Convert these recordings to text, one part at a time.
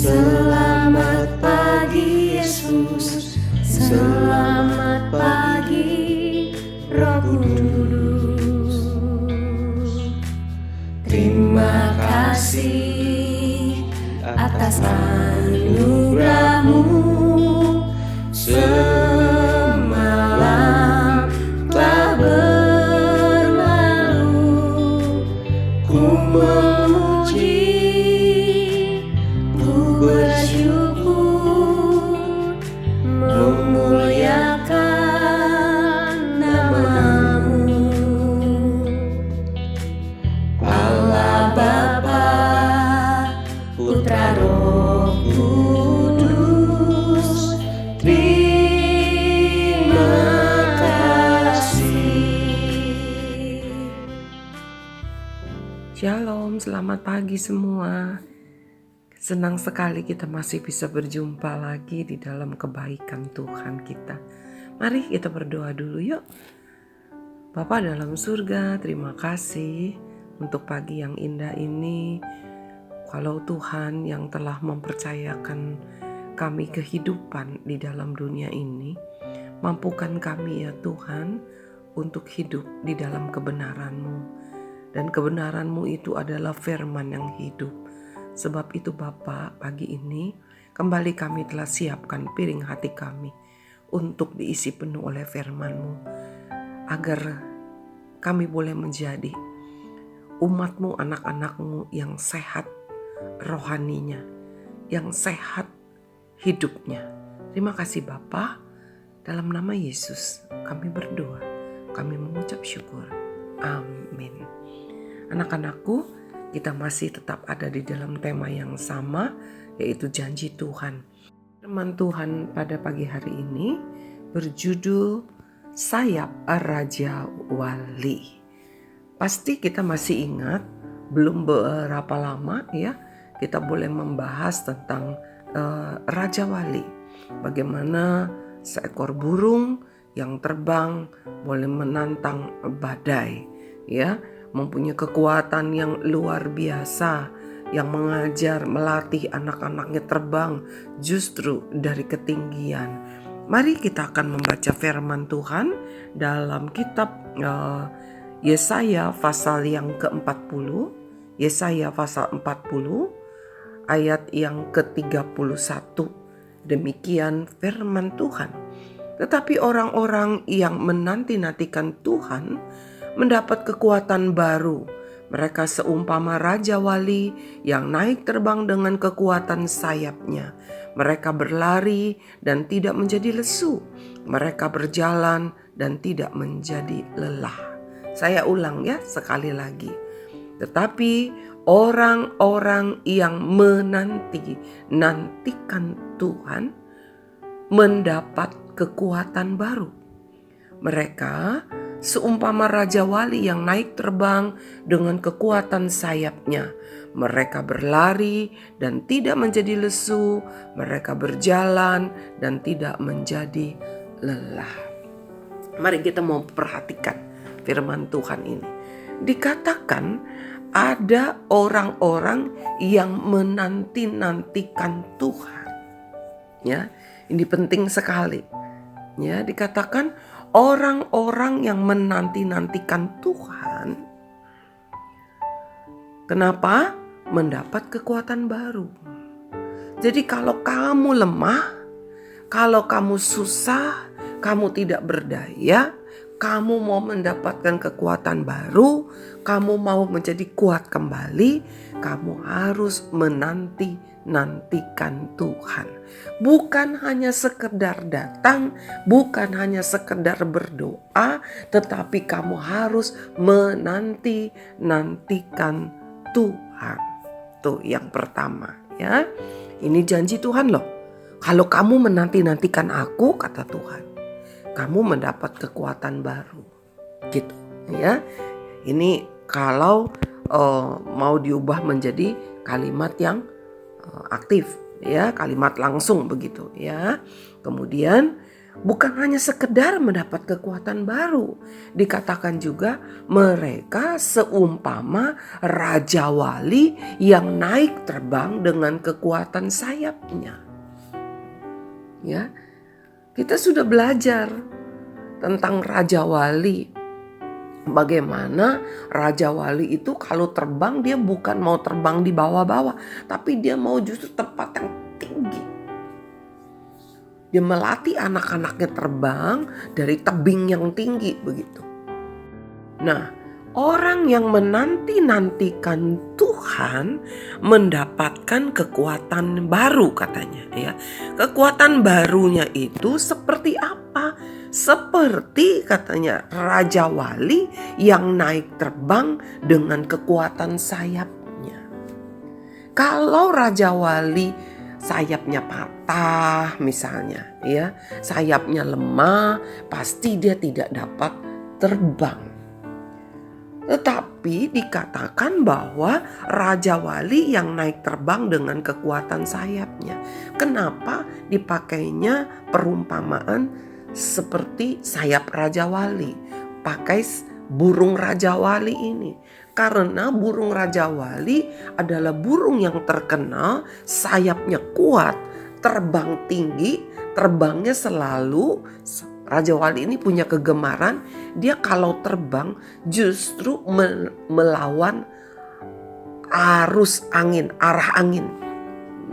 Selamat pagi Yesus, selamat pagi Roh Kudus. Terima kasih atas anugerah-Mu. Semalam telah berlalu, ku memuji, ku bersyukur, memuliakan nama-Mu. Allah Bapa, Putra, Roh Kudus, terima kasih. Shalom, selamat pagi semua. Senang sekali kita masih bisa berjumpa lagi di dalam kebaikan Tuhan kita. Mari kita berdoa dulu yuk. Bapa dalam surga, terima kasih untuk pagi yang indah ini. Kalau Tuhan yang telah mempercayakan kami kehidupan di dalam dunia ini, mampukan kami ya Tuhan untuk hidup di dalam kebenaran-Mu. Dan kebenaran-Mu itu adalah firman yang hidup. Sebab itu Bapa, pagi ini kembali kami telah siapkan piring hati kami untuk diisi penuh oleh firman-Mu. Agar kami boleh menjadi umat-Mu, anak-anak-Mu yang sehat rohaninya, yang sehat hidupnya. Terima kasih Bapa, dalam nama Yesus kami berdoa, kami mengucap syukur. Amin. Anak-anakku, kita masih tetap ada di dalam tema yang sama, yaitu janji Tuhan. Firman Tuhan pada pagi hari ini berjudul Sayap Raja Wali. Pasti kita masih ingat, belum berapa lama ya, kita boleh membahas tentang Raja Wali. Bagaimana seekor burung yang terbang boleh menantang badai, ya, mempunyai kekuatan yang luar biasa, yang mengajar, melatih anak-anaknya terbang justru dari ketinggian. Mari kita akan membaca firman Tuhan dalam kitab Yesaya pasal yang ke-40, Yesaya pasal 40 ayat yang ke-31. Demikian firman Tuhan. Tetapi orang-orang yang menanti-nantikan Tuhan mendapat kekuatan baru. Mereka seumpama Raja Wali yang naik terbang dengan kekuatan sayapnya. Mereka berlari dan tidak menjadi lesu. Mereka berjalan dan tidak menjadi lelah. Saya ulang ya sekali lagi. Tetapi orang-orang yang menanti-nantikan Tuhan mendapat kekuatan baru. Mereka seumpama Raja Wali yang naik terbang dengan kekuatan sayapnya. Mereka berlari dan tidak menjadi lesu. Mereka berjalan dan tidak menjadi lelah. Mari kita mau perhatikan firman Tuhan ini. Dikatakan ada orang-orang yang menanti-nantikan Tuhan. Ya, ini penting sekali. Ya, dikatakan orang-orang yang menanti-nantikan Tuhan. Kenapa? Mendapat kekuatan baru. Jadi kalau kamu lemah, kalau kamu susah, kamu tidak berdaya, kamu mau mendapatkan kekuatan baru, kamu mau menjadi kuat kembali, kamu harus menanti-nantikan Tuhan. Bukan hanya sekedar datang, bukan hanya sekedar berdoa, tetapi kamu harus menanti-nantikan Tuhan. Tuh yang pertama ya. Ini janji Tuhan loh. Kalau kamu menanti-nantikan aku, kata Tuhan, kamu mendapat kekuatan baru. Gitu ya. Ini kalau mau diubah menjadi kalimat yang aktif ya, kalimat langsung begitu ya. Kemudian bukan hanya sekedar mendapat kekuatan baru. Dikatakan juga mereka seumpama raja wali yang naik terbang dengan kekuatan sayapnya. Ya, kita sudah belajar tentang raja wali. Bagaimana raja wali itu kalau terbang dia bukan mau terbang di bawah-bawah, tapi dia mau justru tempat yang tinggi. Dia melatih anak-anaknya terbang dari tebing yang tinggi begitu. Nah, orang yang menanti-nantikan Tuhan mendapatkan kekuatan baru katanya ya. Kekuatan barunya itu seperti apa? Seperti katanya raja wali yang naik terbang dengan kekuatan sayapnya. Kalau raja wali sayapnya patah misalnya ya, sayapnya lemah, pasti dia tidak dapat terbang. Tetapi dikatakan bahwa raja wali yang naik terbang dengan kekuatan sayapnya. Kenapa dipakainya perumpamaan seperti sayap raja wali? Pakai burung raja wali ini. Karena burung raja wali adalah burung yang terkenal sayapnya kuat, terbang tinggi, terbangnya selalu. Raja wali ini punya kegemaran, dia kalau terbang justru melawan arus angin, arah angin.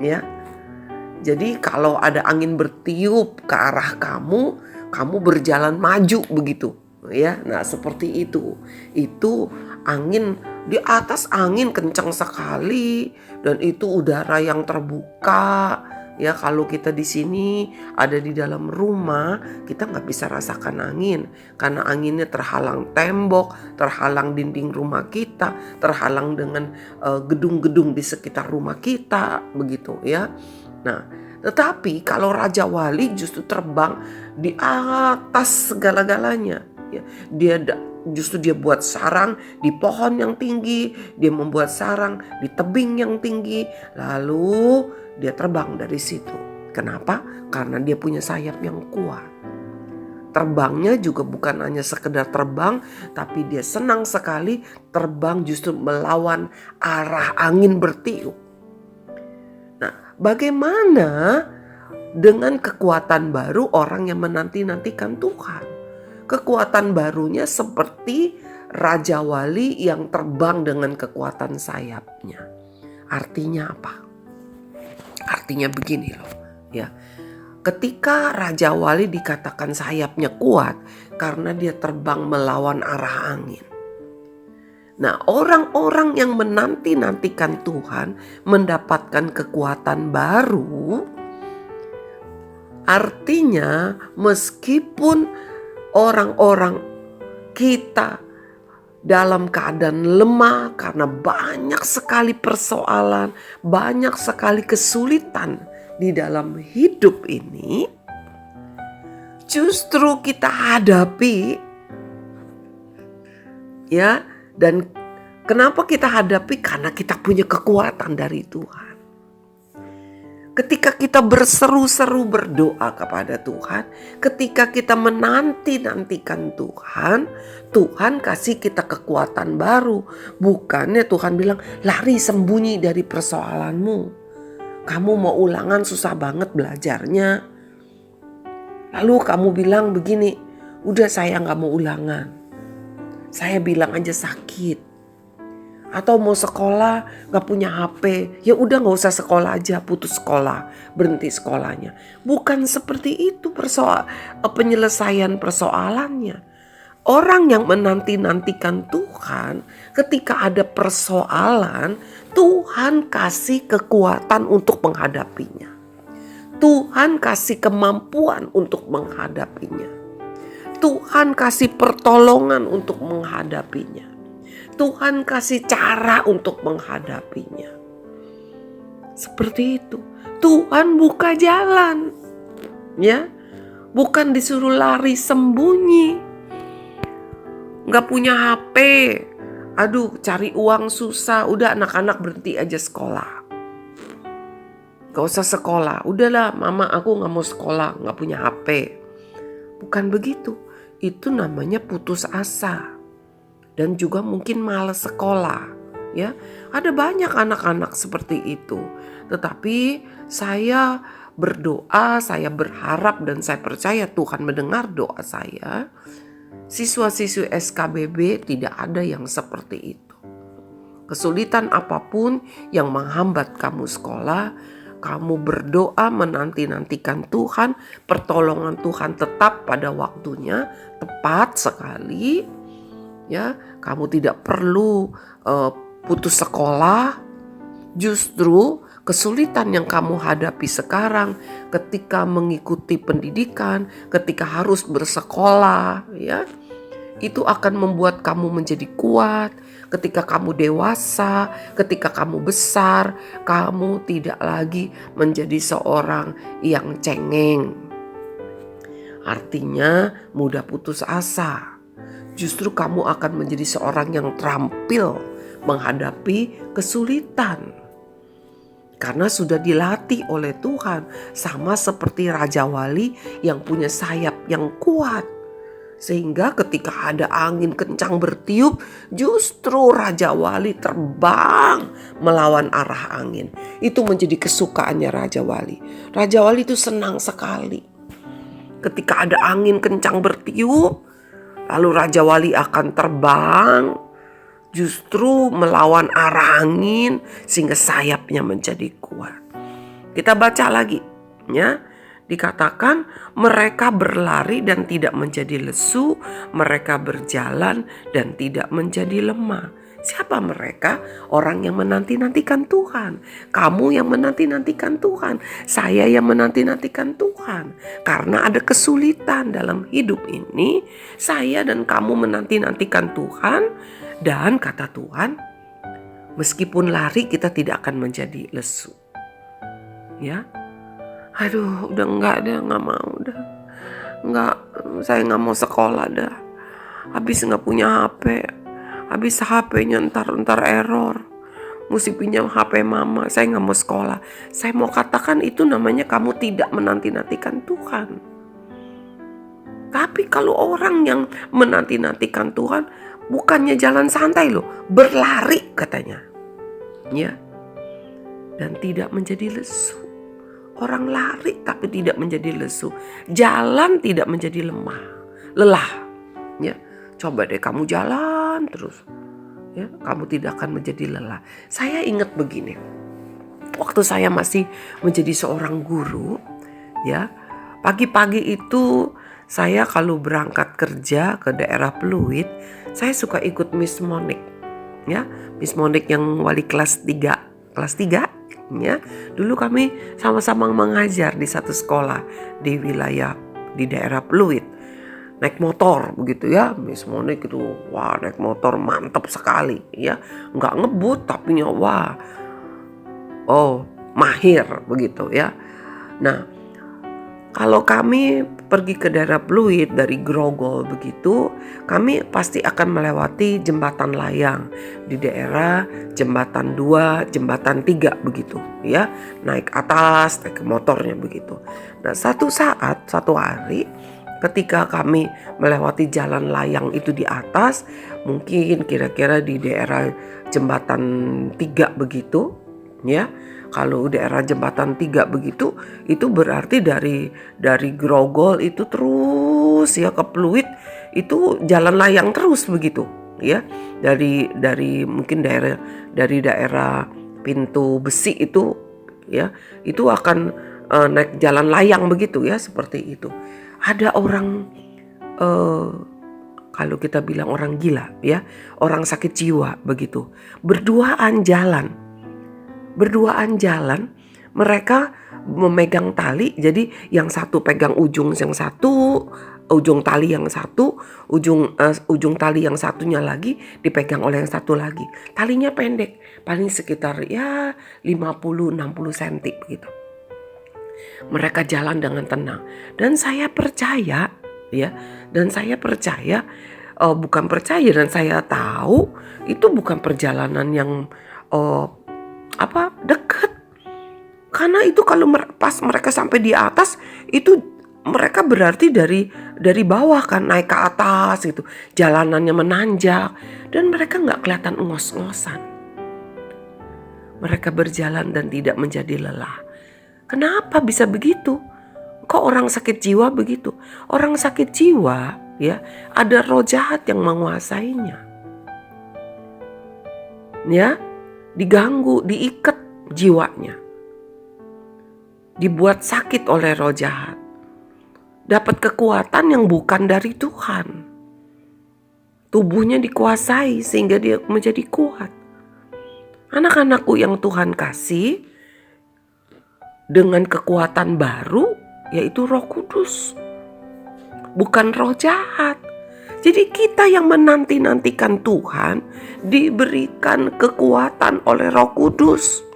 Ya. Jadi kalau ada angin bertiup ke arah kamu berjalan maju begitu. Ya, nah seperti itu. Itu angin, di atas angin kencang sekali dan itu udara yang terbuka. Ya, kalau kita di sini ada di dalam rumah, kita nggak bisa rasakan angin karena anginnya terhalang tembok, terhalang dinding rumah kita, terhalang dengan gedung-gedung di sekitar rumah kita, begitu ya. Nah, tetapi kalau raja wali justru terbang di atas segala-galanya. Ya, dia buat sarang di pohon yang tinggi, dia membuat sarang di tebing yang tinggi, lalu dia terbang dari situ. Kenapa? Karena dia punya sayap yang kuat. Terbangnya juga bukan hanya sekedar terbang, tapi dia senang sekali terbang justru melawan arah angin bertiup. Nah, bagaimana dengan kekuatan baru orang yang menanti-nantikan Tuhan? Kekuatan barunya seperti raja wali yang terbang dengan kekuatan sayapnya. Artinya apa? Artinya begini loh, ya. Ketika raja wali dikatakan sayapnya kuat karena dia terbang melawan arah angin. Nah, orang-orang yang menanti-nantikan Tuhan mendapatkan kekuatan baru. Artinya meskipun orang-orang kita dalam keadaan lemah karena banyak sekali persoalan, banyak sekali kesulitan di dalam hidup ini, justru kita hadapi, ya. Dan kenapa kita hadapi? Karena kita punya kekuatan dari Tuhan. Ketika kita berseru-seru berdoa kepada Tuhan, ketika kita menanti-nantikan Tuhan, Tuhan kasih kita kekuatan baru. Bukannya Tuhan bilang, lari sembunyi dari persoalanmu. Kamu mau ulangan susah banget belajarnya. Lalu kamu bilang begini, udah saya gak mau ulangan. Saya bilang aja sakit. Atau mau sekolah gak punya HP, ya udah gak usah sekolah aja, putus sekolah, berhenti sekolahnya. Bukan seperti itu penyelesaian persoalannya. Orang yang menanti-nantikan Tuhan, ketika ada persoalan, Tuhan kasih kekuatan untuk menghadapinya. Tuhan kasih kemampuan untuk menghadapinya. Tuhan kasih pertolongan untuk menghadapinya. Tuhan kasih cara untuk menghadapinya. Seperti itu. Tuhan buka jalan. Ya. Bukan disuruh lari sembunyi. Gak punya HP. Aduh, cari uang susah. Udah anak-anak berhenti aja sekolah. Gak usah sekolah. Udahlah mama aku gak mau sekolah. Gak punya HP. Bukan begitu. Itu namanya putus asa. Dan juga mungkin malas sekolah, ya. Ada banyak anak-anak seperti itu. Tetapi saya berdoa, saya berharap dan saya percaya Tuhan mendengar doa saya. Siswa-siswi SKBB tidak ada yang seperti itu. Kesulitan apapun yang menghambat kamu sekolah, kamu berdoa menanti-nantikan Tuhan, pertolongan Tuhan tetap pada waktunya, tepat sekali. Ya, kamu tidak perlu putus sekolah. Justru kesulitan yang kamu hadapi sekarang ketika mengikuti pendidikan, ketika harus bersekolah, ya, itu akan membuat kamu menjadi kuat. Ketika kamu dewasa, ketika kamu besar, kamu tidak lagi menjadi seorang yang cengeng. Artinya mudah putus asa. Justru kamu akan menjadi seorang yang terampil menghadapi kesulitan. Karena sudah dilatih oleh Tuhan, sama seperti Raja Wali yang punya sayap yang kuat. Sehingga ketika ada angin kencang bertiup, justru Raja Wali terbang melawan arah angin. Itu menjadi kesukaannya Raja Wali. Raja Wali itu senang sekali. Ketika ada angin kencang bertiup, lalu Raja Wali akan terbang justru melawan arah angin sehingga sayapnya menjadi kuat. Kita baca lagi, ya. Dikatakan mereka berlari dan tidak menjadi lesu, mereka berjalan dan tidak menjadi lemah. Siapa mereka? Orang yang menanti-nantikan Tuhan. Kamu yang menanti-nantikan Tuhan. Saya yang menanti-nantikan Tuhan. Karena ada kesulitan dalam hidup ini, saya dan kamu menanti-nantikan Tuhan. Dan kata Tuhan, meskipun lari kita tidak akan menjadi lesu. Ya. Aduh, udah enggak mau dah. Enggak, saya enggak mau sekolah dah. Habis enggak punya HP. Habis HP-nya ntar error. Mesti pinjam HP mama. Saya enggak mau sekolah. Saya mau katakan itu namanya kamu tidak menanti-nantikan Tuhan. Tapi kalau orang yang menanti-nantikan Tuhan, bukannya jalan santai loh, berlari katanya. Ya. Dan tidak menjadi lesu. Orang lari tapi tidak menjadi lesu. Jalan tidak menjadi lelah. Ya, coba deh kamu jalan terus. Ya, kamu tidak akan menjadi lelah. Saya ingat begini. Waktu saya masih menjadi seorang guru, ya, pagi-pagi itu saya kalau berangkat kerja ke daerah Pluit, saya suka ikut Miss Monik. Ya, Miss Monik yang wali kelas 3. Ya, dulu kami sama-sama mengajar di satu sekolah di wilayah di daerah Pluit. Naik motor begitu ya, Miss Monik itu wah naik motor mantap sekali ya. Nggak ngebut tapi wah, mahir begitu ya. Nah, kalau kami pergi ke daerah Pluit dari Grogol begitu, kami pasti akan melewati jembatan layang di daerah jembatan 2, jembatan 3 begitu ya. Naik atas, naik ke motornya begitu. Nah, satu hari ketika kami melewati jalan layang itu di atas, mungkin kira-kira di daerah jembatan 3 begitu ya. Kalau daerah jembatan 3 begitu, itu berarti dari Grogol itu terus ya ke Pluit itu jalan layang terus begitu ya. Dari mungkin dari daerah Pintu Besi itu ya, itu akan naik jalan layang begitu ya, seperti itu. Ada orang kalau kita bilang orang gila ya, orang sakit jiwa begitu. Berduaan jalan, mereka memegang tali, jadi yang satu pegang ujung tali yang satu, ujung tali yang satunya lagi dipegang oleh yang satu lagi. Talinya pendek, paling sekitar ya 50-60 cm begitu. Mereka jalan dengan tenang, dan saya percaya, dan saya tahu itu bukan perjalanan yang dekat. Karena itu kalau pas mereka sampai di atas itu mereka berarti dari bawah kan naik ke atas gitu. Jalanannya menanjak dan mereka nggak kelihatan ngos-ngosan. Mereka berjalan dan tidak menjadi lelah. Kenapa bisa begitu? Kok orang sakit jiwa begitu? Orang sakit jiwa ya ada roh jahat yang menguasainya. Ya, diganggu, diikat jiwanya. Dibuat sakit oleh roh jahat. Dapat kekuatan yang bukan dari Tuhan. Tubuhnya dikuasai sehingga dia menjadi kuat. Anak-anakku yang Tuhan kasih dengan kekuatan baru yaitu Roh Kudus. Bukan roh jahat. Jadi kita yang menanti-nantikan Tuhan diberikan kekuatan oleh Roh Kudus.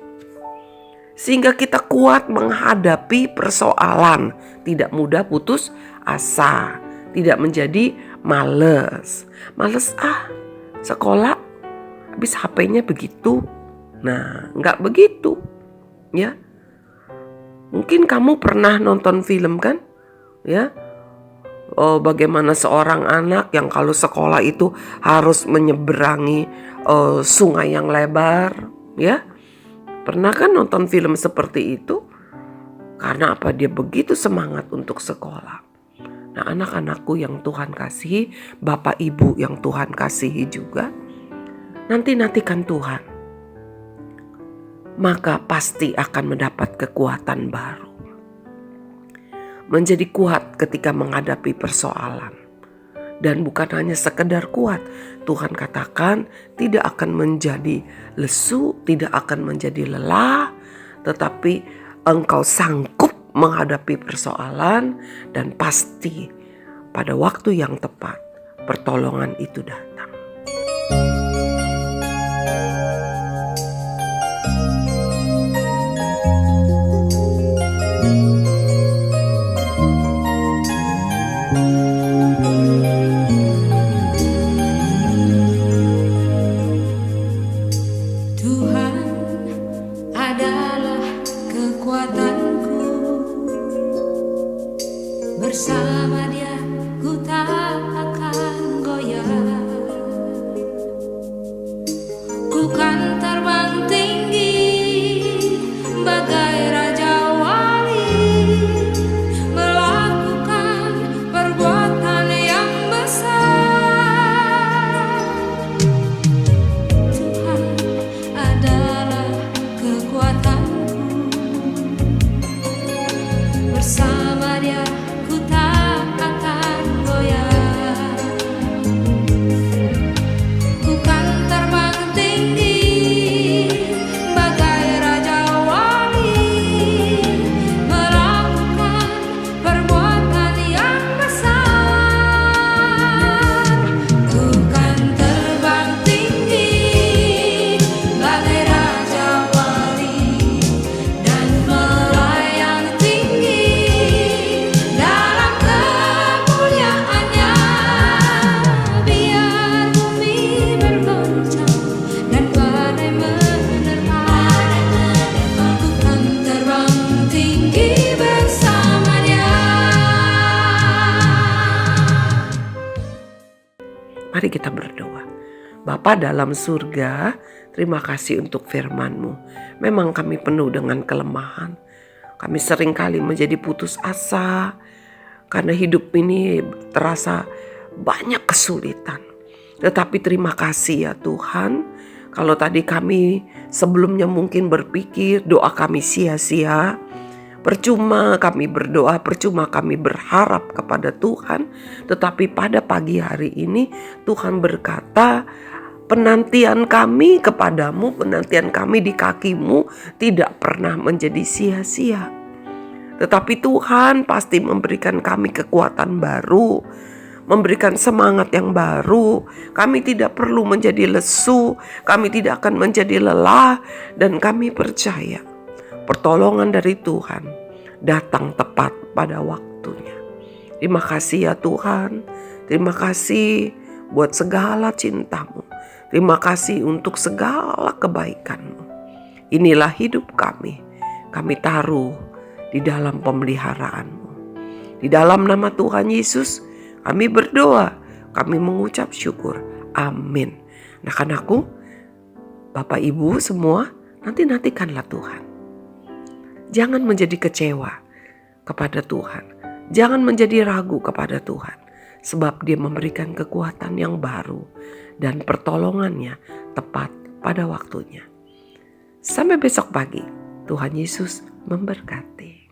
Sehingga kita kuat menghadapi persoalan. Tidak mudah putus asa. Tidak menjadi males. Males sekolah habis HP-nya begitu. Nah, enggak begitu. Ya. Mungkin kamu pernah nonton film kan? Ya. Oh, bagaimana seorang anak yang kalau sekolah itu harus menyeberangi sungai yang lebar, ya? Pernah kan nonton film seperti itu? Karena apa? Dia begitu semangat untuk sekolah. Nah, anak-anakku yang Tuhan kasihi, Bapak Ibu yang Tuhan kasihi juga, nantikan Tuhan. Maka pasti akan mendapat kekuatan baru. Menjadi kuat ketika menghadapi persoalan. Dan bukan hanya sekedar kuat, Tuhan katakan tidak akan menjadi lesu, tidak akan menjadi lelah, tetapi engkau sanggup menghadapi persoalan dan pasti pada waktu yang tepat pertolongan itu datang. Tuhan adalah kekuatanku, bersama Dia ku tak akan goyah. Ku kan terbang tinggi bagai raja wali, melakukan perbuatan yang besar. Tuhan adalah kekuatanku, bersama Dia ku tak akan goyah. Ku kan terbang tinggi bagai raja wali, melakukan perbuatan yang besar. Ku kan terbang tinggi bagai raja wali dan melayang tinggi dalam kemuliaannya. Biar bumi bergoncang dan badai menerpa, ku kan terbang tinggi bersama Dia. Mari kita berdoa. Bapa dalam surga, terima kasih untuk firman-Mu. Memang kami penuh dengan kelemahan. Kami seringkali menjadi putus asa karena hidup ini terasa banyak kesulitan. Tetapi terima kasih ya Tuhan, kalau tadi kami sebelumnya mungkin berpikir doa kami sia-sia, percuma kami berdoa, percuma kami berharap kepada Tuhan. Tetapi pada pagi hari ini Tuhan berkata, penantian kami kepadamu, penantian kami di kaki-Mu tidak pernah menjadi sia-sia. Tetapi Tuhan pasti memberikan kami kekuatan baru, memberikan semangat yang baru. Kami tidak perlu menjadi lesu, kami tidak akan menjadi lelah, dan kami percaya pertolongan dari Tuhan datang tepat pada waktunya. Terima kasih ya Tuhan, terima kasih buat segala cinta-Mu. Terima kasih untuk segala kebaikan-Mu. Inilah hidup kami taruh di dalam pemeliharaan-Mu. Di dalam nama Tuhan Yesus kami berdoa, kami mengucap syukur. Amin. Anak-anakku, Bapak Ibu semua, nantikanlah Tuhan. Jangan menjadi kecewa kepada Tuhan. Jangan menjadi ragu kepada Tuhan. Sebab Dia memberikan kekuatan yang baru dan pertolongannya tepat pada waktunya. Sampai besok pagi. Tuhan Yesus memberkati.